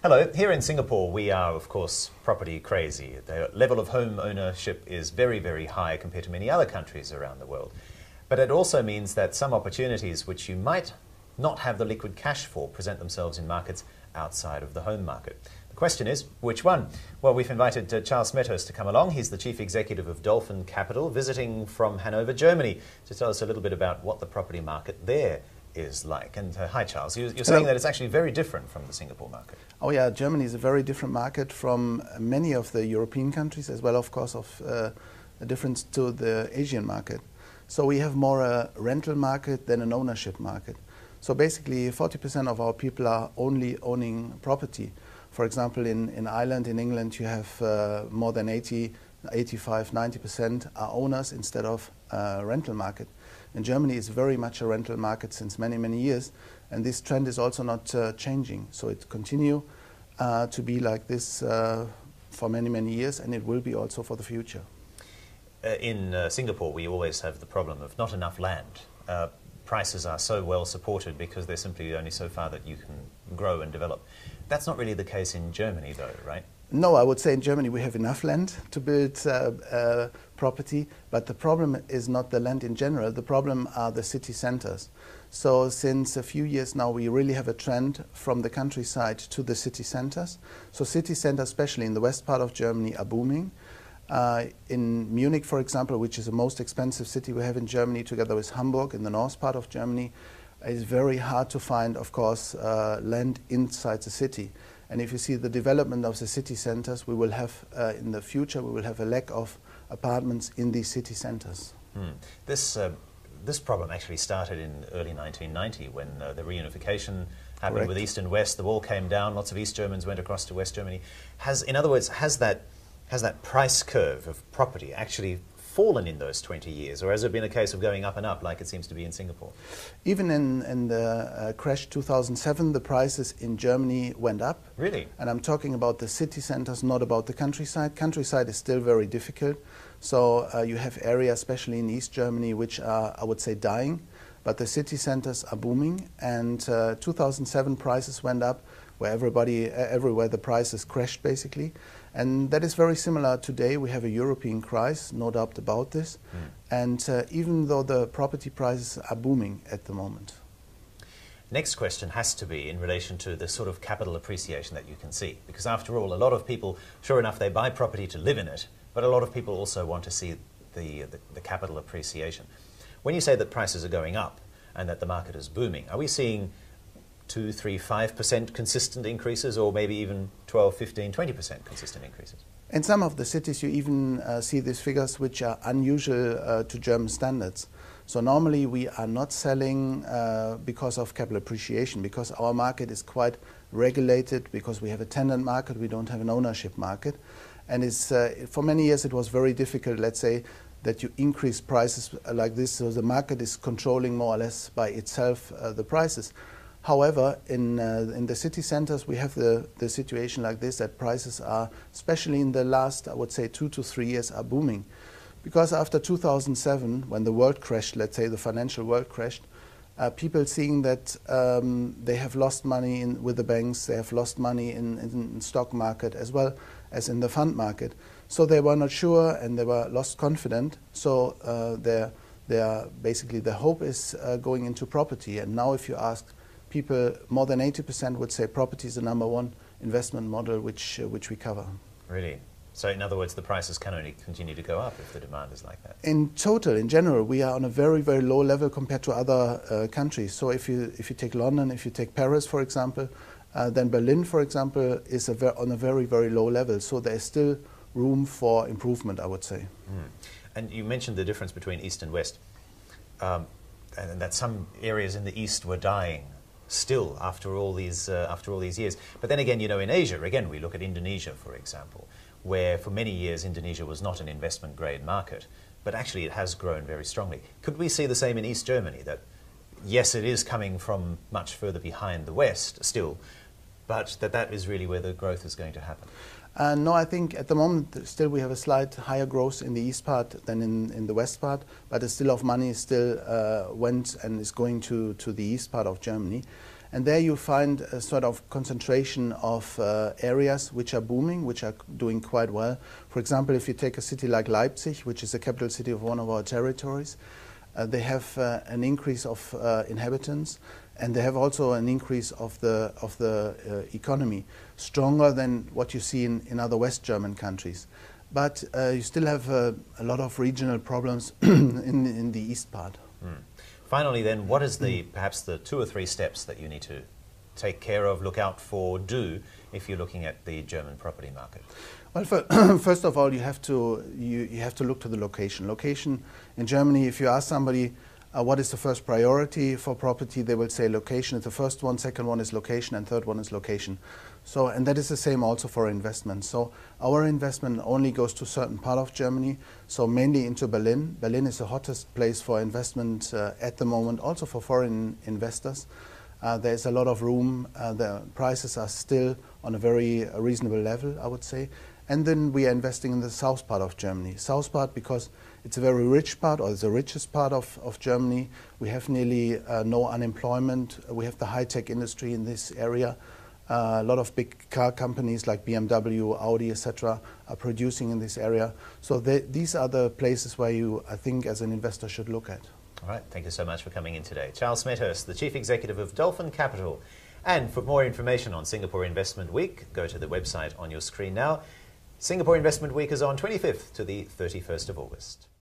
Hello. Here in Singapore, we are, of course, property crazy. The level of home ownership is very, very high compared to many other countries around the world. But it also means that some opportunities which you might not have the liquid cash for present themselves in markets outside of the home market. The question is, which one? Well, we've invited Charles Smethurst to come along. He's the Chief Executive of Dolphin Capital, visiting from Hanover, Germany, to tell us a little bit about what the property market there is like. And hi, Charles. You're saying that it's actually very different from the Singapore market. Oh yeah, Germany is a very different market from many of the European countries, as well, of course, of a difference to the Asian market. So we have more a rental market than an ownership market. So basically 40% of our people are only owning property. For example, in Ireland, in England, you have more than 85, 90% are owners instead of rental market. In Germany, it's very much a rental market since many, many years, and this trend is also not changing. So it continues to be like this for many, many years, and it will be also for the future. In Singapore, we always have the problem of not enough land. Prices are so well supported because they're simply only so far that you can grow and develop. That's not really the case in Germany, though, right? No, I would say in Germany we have enough land to build property, but the problem is not the land in general. The problem are the city centers. So since a few years now, we really have a trend from the countryside to the city centers. So city centers, especially in the west part of Germany, are booming. In Munich, for example, which is the most expensive city we have in Germany, together with Hamburg in the north part of Germany, it's very hard to find, of course, land inside the city. And if you see the development of the city centers, we will have, in the future, we will have a lack of apartments in these city centers. This problem actually started in early 1990 when the reunification happened. Correct. With East and West. The wall came down, lots of East Germans went across to West Germany. In other words, has that price curve of property actually fallen in those 20 years, or has it been a case of going up and up like it seems to be in Singapore? Even in the crash 2007, the prices in Germany went up. Really? And I'm talking about the city centers, not about the countryside. Countryside is still very difficult. So you have areas, especially in East Germany, which are, I would say, dying. But the city centers are booming. And 2007 prices went up, where everywhere the prices crashed, basically. And that is very similar today. We have a European crisis, no doubt about this. And even though the property prices are booming at the moment. Next question has to be in relation to the sort of capital appreciation that you can see. Because after all, a lot of people, sure enough, they buy property to live in it, but a lot of people also want to see the capital appreciation. When you say that prices are going up and that the market is booming, are we seeing 2, 3, 5% consistent increases, or maybe even 12, 15, 20% consistent increases? In some of the cities you even see these figures which are unusual to German standards. So normally we are not selling because of capital appreciation, because our market is quite regulated, because we have a tenant market, we don't have an ownership market. And it's, for many years it was very difficult, let's say, that you increase prices like this, so the market is controlling more or less by itself the prices. However, in the city centers, we have the situation like this, that prices are, especially in the last, I would say, 2 to 3 years, are booming. Because after 2007, when the world crashed, let's say the financial world crashed, people seeing that they have lost money with the banks, they have lost money in stock market as well as in the fund market. So they were not sure and they were lost confident. So basically the hope is going into property. And now if you ask people, more than 80% would say property is the #1 investment model which we cover. Really? So in other words, the prices can only continue to go up if the demand is like that? In total, in general, we are on a very, very low level compared to other countries. So if you take London, if you take Paris, for example, then Berlin, for example, is on a very, very low level. So there is still room for improvement, I would say. And you mentioned the difference between East and West, and that some areas in the East were dying still after all these years. But then again, you know, in Asia, again, we look at Indonesia, for example, where for many years Indonesia was not an investment grade market, but actually it has grown very strongly. Could we see the same in East Germany, that yes, it is coming from much further behind the West still, but that is really where the growth is going to happen? No, I think at the moment still we have a slight higher growth in the east part than in the west part, but still of money still went and is going to the east part of Germany. And there you find a sort of concentration of areas which are booming, which are doing quite well. For example, if you take a city like Leipzig, which is the capital city of one of our territories, they have an increase of inhabitants, and they have also an increase of the economy, stronger than what you see in other West German countries. But you still have a lot of regional problems in the east part. Finally then, what is perhaps the 2 or 3 steps that you need to take care of, look out for, do, if you're looking at the German property market? Well, first of all, you have to look to the location. Location in Germany, if you ask somebody what is the first priority for property, they will say location is the first one, second one is location, and third one is location. So, and that is the same also for investment. So our investment only goes to a certain part of Germany, so mainly into Berlin. Berlin is the hottest place for investment at the moment, also for foreign investors. There is a lot of room. The prices are still on a very reasonable level, I would say. And then we are investing in the south part of Germany. South part because it's a very rich part, or it's the richest part of Germany. We have nearly no unemployment. We have the high-tech industry in this area. A lot of big car companies like BMW, Audi, etc. are producing in this area. So these are the places where you, I think, as an investor should look at. All right, thank you so much for coming in today. Charles Smethurst, the Chief Executive of Dolphin Capital. And for more information on Singapore Investment Week, go to the website on your screen now. Singapore Investment Week is on 25th to the 31st of August.